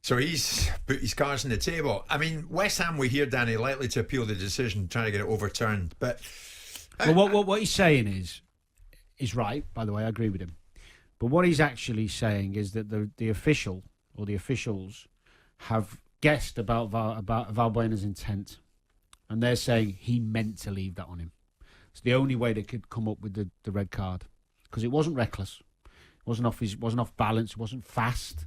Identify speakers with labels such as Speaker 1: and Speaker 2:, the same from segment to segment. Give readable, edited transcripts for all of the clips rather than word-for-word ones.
Speaker 1: So he's put his cards on the table. I mean, West Ham, we hear, Danny, likely to appeal the decision, trying to get it overturned. But
Speaker 2: what he's saying is right, by the way, I agree with him. But what he's actually saying is that the official or the officials have guessed about Balbuena's intent. And they're saying he meant to leave that on him. It's the only way they could come up with the red card. Because it wasn't reckless. It wasn't off balance. It wasn't fast.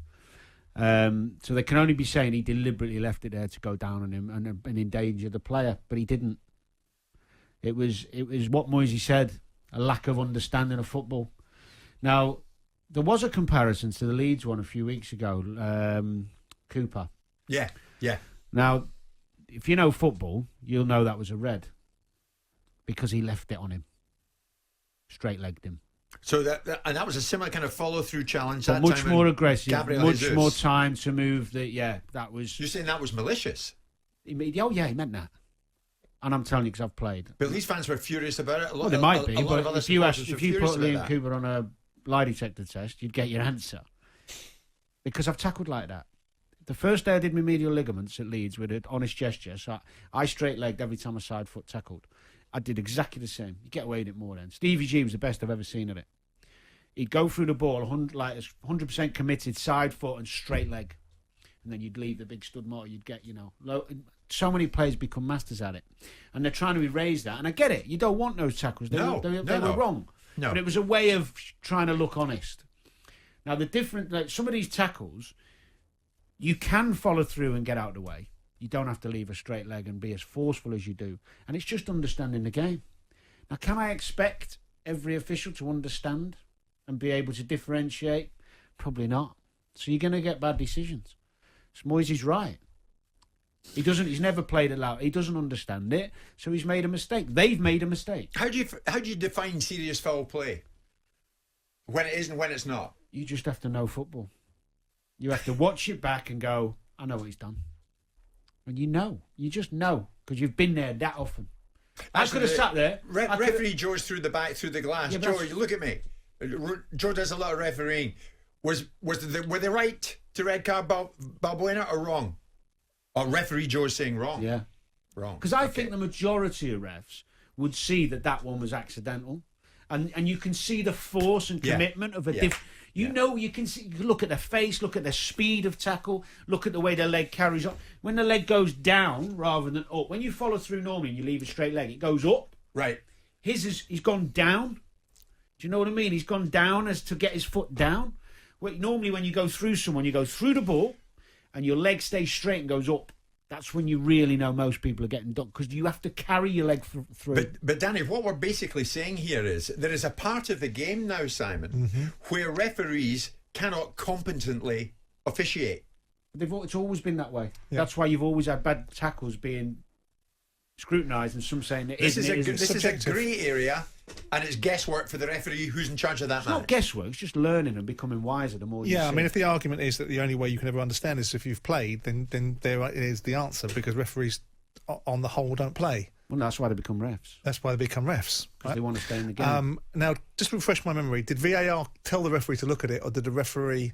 Speaker 2: So they can only be saying he deliberately left it there to go down on him and endanger the player. But he didn't. It was what Moisey said, a lack of understanding of football. Now, there was a comparison to the Leeds one a few weeks ago, Cooper.
Speaker 1: Yeah.
Speaker 2: Now, if you know football, you'll know that was a red because he left it on him, straight-legged him.
Speaker 1: So that was a similar kind of follow-through challenge.
Speaker 2: But much more aggressive, much
Speaker 1: Jesus.
Speaker 2: more time to move. That was.
Speaker 1: You're saying that was malicious?
Speaker 2: He meant that. And I'm telling you because I've played.
Speaker 1: But Leeds fans were furious about it.
Speaker 2: They might be. But if you put Liam
Speaker 1: that.
Speaker 2: Cooper on a lie detector test, you'd get your answer. Because I've tackled like that. The first day I did my medial ligaments at Leeds with an honest gesture, so I straight-legged every time a side foot tackled. I did exactly the same. You get away with it more then. Stevie G was the best I've ever seen at it. He'd go through the ball 100% committed, side foot and straight leg. And then you'd leave the big stud motor. You'd get, so many players become masters at it. And they're trying to erase that. And I get it. You don't want those tackles. They were wrong.
Speaker 1: No.
Speaker 2: But it was a way of trying to look honest. Now, some of these tackles, you can follow through and get out of the way. You don't have to leave a straight leg and be as forceful as you do. And it's just understanding the game. Now, can I expect every official to understand and be able to differentiate? Probably not. So you're going to get bad decisions. So Moisey's right. He's never played it loud. He doesn't understand it. So he's made a mistake. They've made a mistake.
Speaker 1: How do you define serious foul play? When it is and when it's not?
Speaker 2: You just have to know football. You have to watch it back and go, I know what he's done. And you just know, because you've been there that often. I could have sat there.
Speaker 1: Referee Joe's through the glass. Yeah, Joe, you look at me. Joe does a lot of refereeing. Were they right to red card Balbuena or wrong? Or referee Joe's saying wrong?
Speaker 2: Yeah.
Speaker 1: Wrong.
Speaker 2: Because I think the majority of refs would see that one was accidental. And you can see the force and commitment of a different... You can see, look at their face, look at their speed of tackle, look at the way their leg carries on. When the leg goes down rather than up, when you follow through normally and you leave a straight leg, it goes up.
Speaker 1: Right.
Speaker 2: He's gone down. Do you know what I mean? He's gone down as to get his foot down. Normally when you go through someone, you go through the ball and your leg stays straight and goes up. That's when you really know most people are getting done, because you have to carry your leg through.
Speaker 1: But Danny, what we're basically saying here is there is a part of the game now, Simon, where referees cannot competently officiate.
Speaker 2: It's always been that way. Yeah. That's why you've always had bad tackles being scrutinised and some saying it
Speaker 1: this is a grey area, and it's guesswork for the referee who's in charge of that match.
Speaker 2: It's not guesswork, it's just learning and becoming wiser the more you see.
Speaker 3: I mean, if the argument is that the only way you can ever understand is if you've played, then there is the answer, because referees on the whole don't play.
Speaker 2: Well, that's why they become refs.
Speaker 3: That's why they become refs.
Speaker 2: Because they want to stay in the game.
Speaker 3: Now, just to refresh my memory, did VAR tell the referee to look at it, or did the referee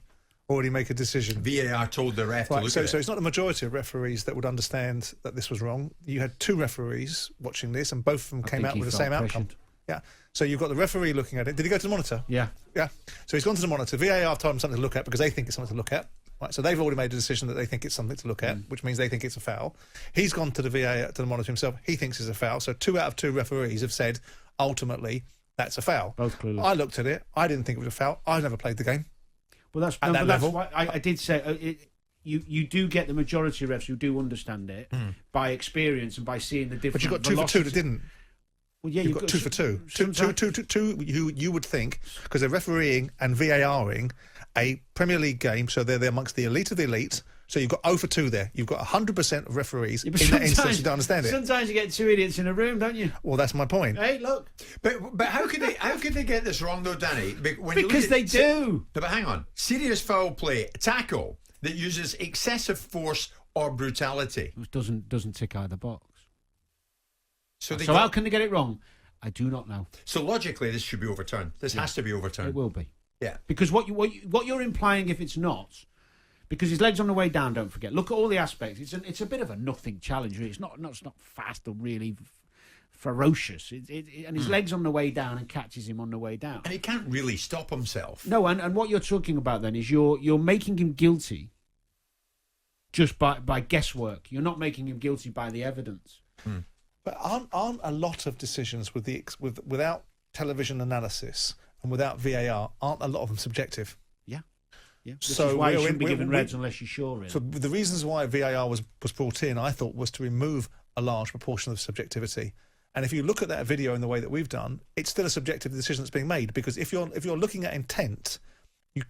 Speaker 3: already make a decision?
Speaker 1: VAR told the ref to look at it.
Speaker 3: So it's not the majority of referees that would understand that this was wrong. You had two referees watching this, and both of them came out with the same outcome. Yeah. So you've got the referee looking at it. Did he go to the monitor?
Speaker 2: Yeah.
Speaker 3: Yeah. So he's gone to the monitor. VAR told him something to look at because they think it's something to look at. Right. So they've already made a decision that they think it's something to look at, which means they think it's a foul. He's gone to the VAR, to the monitor himself. He thinks it's a foul. So 2 out of 2 referees have said, ultimately, that's a foul.
Speaker 2: Both clueless.
Speaker 3: I looked at it. I didn't think it was a foul. I never played the game.
Speaker 2: Well, that's why I did say you do get the majority of refs who do understand it by experience and by seeing the different.
Speaker 3: But you've got 2 for 2 that didn't.
Speaker 2: Well, yeah,
Speaker 3: you've got 2 for 2. Two who you would think, because they're refereeing and VARing a Premier League game, so they're amongst the elite of the elite. So you've got 0 for 2 there. You've got 100% of referees in that instance who don't understand it.
Speaker 2: Sometimes you get 2 idiots in a room, don't you?
Speaker 3: Well, that's my point.
Speaker 2: Hey, look.
Speaker 1: But how could they get this wrong though, Danny?
Speaker 2: Because they do.
Speaker 1: But hang on, serious foul play, tackle that uses excessive force or brutality.
Speaker 2: Which doesn't tick either box.
Speaker 1: So
Speaker 2: how can they get it wrong? I do not know.
Speaker 1: So logically, this should be overturned. This has to be overturned.
Speaker 2: It will be.
Speaker 1: Yeah.
Speaker 2: Because what you're implying, if it's not, Because his leg's on the way down, don't forget. Look at all the aspects. It's a bit of a nothing challenge, really. It's not fast or really ferocious. And his leg's on the way down and catches him on the way down.
Speaker 1: And he can't really stop himself.
Speaker 2: No, and what you're talking about then is you're making him guilty just by guesswork. You're not making him guilty by the evidence.
Speaker 3: But aren't a lot of decisions without television analysis and without VAR, aren't a lot of them subjective?
Speaker 2: Yeah. This is why you shouldn't be given reds unless you're sure. Really.
Speaker 3: So the reasons why VAR was brought in, I thought, was to remove a large proportion of subjectivity. And if you look at that video in the way that we've done, it's still a subjective decision that's being made, because if you're looking at intent,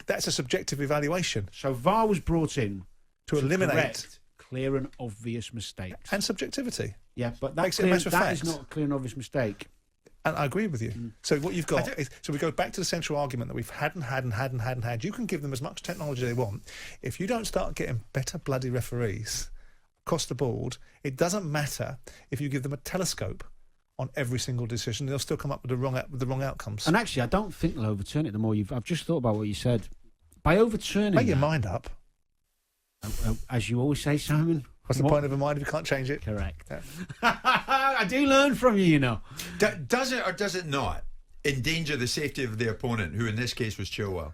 Speaker 3: that's a subjective evaluation.
Speaker 2: So VAR was brought in
Speaker 3: to eliminate
Speaker 2: correct clear and obvious mistakes
Speaker 3: and subjectivity.
Speaker 2: Yeah, but that
Speaker 3: Makes it a matter of
Speaker 2: that
Speaker 3: fact.
Speaker 2: is not a clear and obvious mistake.
Speaker 3: And I agree with you. So what you've got is, so we go back to the central argument that we've had. You can give them as much technology they want. If you don't start getting better bloody referees across the board, it doesn't matter if you give them a telescope on every single decision. They'll still come up with the wrong outcomes.
Speaker 2: And actually, I don't think they'll overturn it. The more I've just thought about what you said. By overturning,
Speaker 3: Make your mind up.
Speaker 2: As you always say, Simon.
Speaker 3: What's the point of a mind if you can't change it?
Speaker 2: Correct.
Speaker 3: Yeah.
Speaker 2: I do learn from you, you know.
Speaker 1: Does it or does it not endanger the safety of the opponent, who in this case was Chilwell?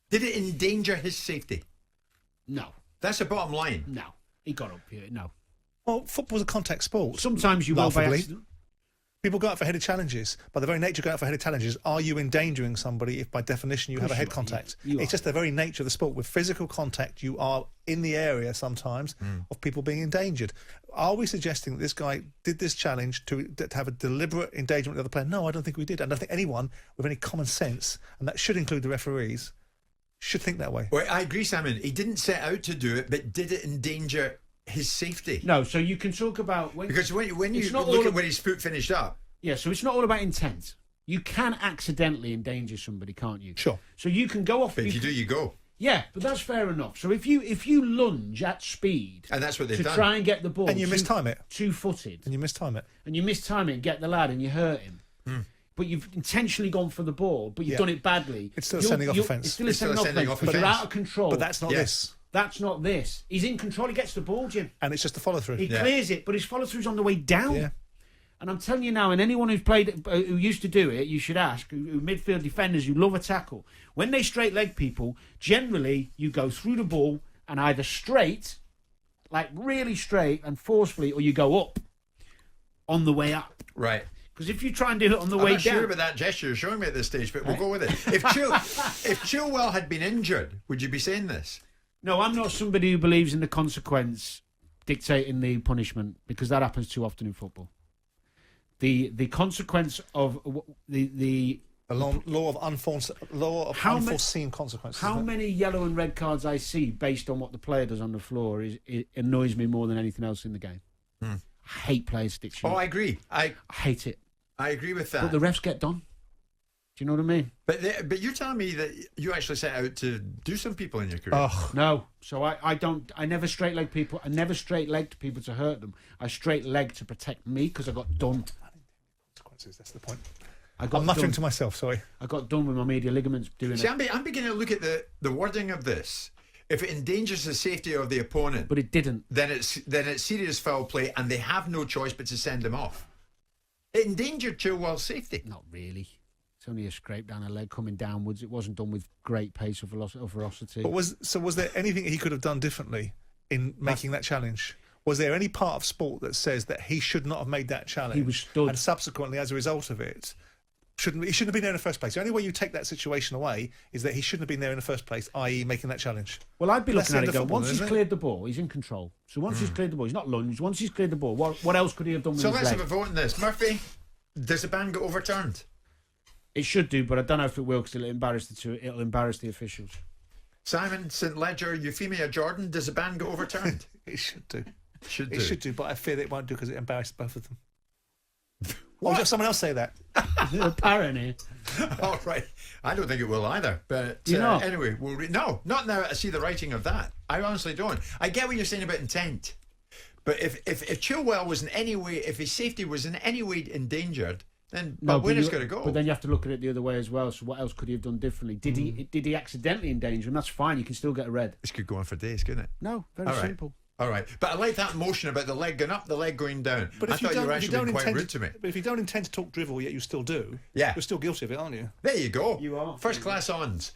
Speaker 1: Did it endanger his safety?
Speaker 2: No.
Speaker 1: That's the bottom line.
Speaker 2: No. He got up here. No.
Speaker 3: Well, football's a contact sport.
Speaker 2: Sometimes you will by
Speaker 3: Laughably.
Speaker 2: accident.
Speaker 3: People go out for headed challenges. By the very nature of going out for headed challenges, are you endangering somebody if by definition you have a head contact?
Speaker 2: You
Speaker 3: it's
Speaker 2: are.
Speaker 3: just the very nature of the sport. With physical contact, you are in the area sometimes of people being endangered. Are we suggesting that this guy did this challenge to have a deliberate endangerment of the other player? No, I don't think we did. I don't think anyone with any common sense, and that should include the referees, should think that way.
Speaker 1: Well, I agree, Simon. He didn't set out to do it, but did it endanger his safety?
Speaker 2: No, so you can talk about...
Speaker 1: Because when you
Speaker 2: It's not
Speaker 1: look
Speaker 2: all
Speaker 1: at where his foot finished up...
Speaker 2: Yeah, so it's not all about intent. You can accidentally endanger somebody, can't you?
Speaker 3: Sure.
Speaker 2: So you can go off...
Speaker 1: But if you do, you go.
Speaker 2: Yeah, but that's fair enough. So if you lunge at speed...
Speaker 1: And that's what they've
Speaker 2: to
Speaker 1: done.
Speaker 2: try and get the ball...
Speaker 3: And you mistime it.
Speaker 2: Two-footed.
Speaker 3: And you mistime it.
Speaker 2: And you mistime it and get the lad and you hurt him. But you've intentionally gone for the ball, but you've done it badly.
Speaker 3: It's still a sending off offence.
Speaker 2: It's still a sending off offence, but you're out of control.
Speaker 3: But that's not this.
Speaker 2: That's not this. He's in control. He gets the ball, Jim.
Speaker 3: And it's just a follow-through.
Speaker 2: He clears it, but his follow-through's on the way down.
Speaker 3: Yeah.
Speaker 2: And I'm telling you now, and anyone who's played, who used to do it, you should ask, who midfield defenders who love a tackle, when they straight leg people, generally you go through the ball and either straight, like really straight and forcefully, or you go up on the way up.
Speaker 1: Right.
Speaker 2: Because if you try and do it on the
Speaker 1: I'm
Speaker 2: way
Speaker 1: not
Speaker 2: down...
Speaker 1: sure about that gesture you're showing me at this stage, but we'll go with it. If Chilwell had been injured, would you be saying this?
Speaker 2: No, I'm not somebody who believes in the consequence dictating the punishment, because that happens too often in football. The consequence of the
Speaker 3: law of unforeseen consequences.
Speaker 2: How many yellow and red cards I see based on what the player does on the floor it annoys me more than anything else in the game. I hate players stick shit.
Speaker 1: Oh, I agree. I
Speaker 2: hate it.
Speaker 1: I agree with that.
Speaker 2: But the refs get done. Do you know what I mean?
Speaker 1: But you're telling me that you actually set out to do some people in your career.
Speaker 3: Oh.
Speaker 2: No. So I never straight leg people. I never straight legged people to hurt them. I straight legged to protect me because I got done.
Speaker 3: Consequences, that's the point.
Speaker 2: I'm
Speaker 3: muttering to myself, sorry.
Speaker 2: I got done with my medial ligaments doing
Speaker 1: See,
Speaker 2: it.
Speaker 1: I'm beginning to look at the wording of this. If it endangers the safety of the opponent,
Speaker 2: But it didn't.
Speaker 1: then it's serious foul play, and they have no choice but to send him off. It endangered Chilwell's safety.
Speaker 2: Not really. It's only a scrape down a leg coming downwards. It wasn't done with great pace or velocity.
Speaker 3: But was there anything he could have done differently in making that challenge? Was there any part of sport that says that he should not have made that challenge?
Speaker 2: He was stood.
Speaker 3: And subsequently, as a result of it, he shouldn't have been there in the first place. The only way you take that situation away is that he shouldn't have been there in the first place, i.e. making that challenge.
Speaker 2: Well, I'd be
Speaker 3: That's
Speaker 2: looking at
Speaker 3: the
Speaker 2: it going,
Speaker 3: football,
Speaker 2: once he's
Speaker 3: isn't it?
Speaker 2: cleared the ball, he's in control. So once he's cleared the ball, he's not lunged. Once he's cleared the ball, what else could he have done with
Speaker 1: So
Speaker 2: his
Speaker 1: let's
Speaker 2: leg?
Speaker 1: have a vote on this. Murphy, does the ban get overturned?
Speaker 2: It should do, but I don't know if it will because it'll embarrass the officials.
Speaker 1: Simon, St. Ledger, Euphemia Jordan, does the ban get overturned?
Speaker 3: It should do.
Speaker 1: Should do.
Speaker 3: It should do, but I fear that it won't do because it embarrassed both of them. Or just someone else say that.
Speaker 2: Apparently.
Speaker 1: All right. I don't think it will either. But
Speaker 2: You know.
Speaker 1: anyway, no, not now I see the writing of that. I honestly don't. I get what you're saying about intent. But if Chilwell was in any way, if his safety was in any way endangered, then
Speaker 2: No,
Speaker 1: Balbuena's got to go.
Speaker 2: But then you have to look at it the other way as well. So what else could he have done differently? Did he accidentally endanger him? That's fine. You can still get a red.
Speaker 1: This could go on for days, couldn't it?
Speaker 2: No, very
Speaker 1: All right.
Speaker 2: simple.
Speaker 1: All right, but I like that motion about the leg going up, the leg going down.
Speaker 3: But
Speaker 1: I thought you were actually being quite
Speaker 3: intend
Speaker 1: rude to me.
Speaker 3: But if you don't intend to talk drivel, yet you still do,
Speaker 1: Yeah.
Speaker 3: you're still guilty of it, aren't you?
Speaker 1: There you go.
Speaker 2: You are.
Speaker 1: First class ons.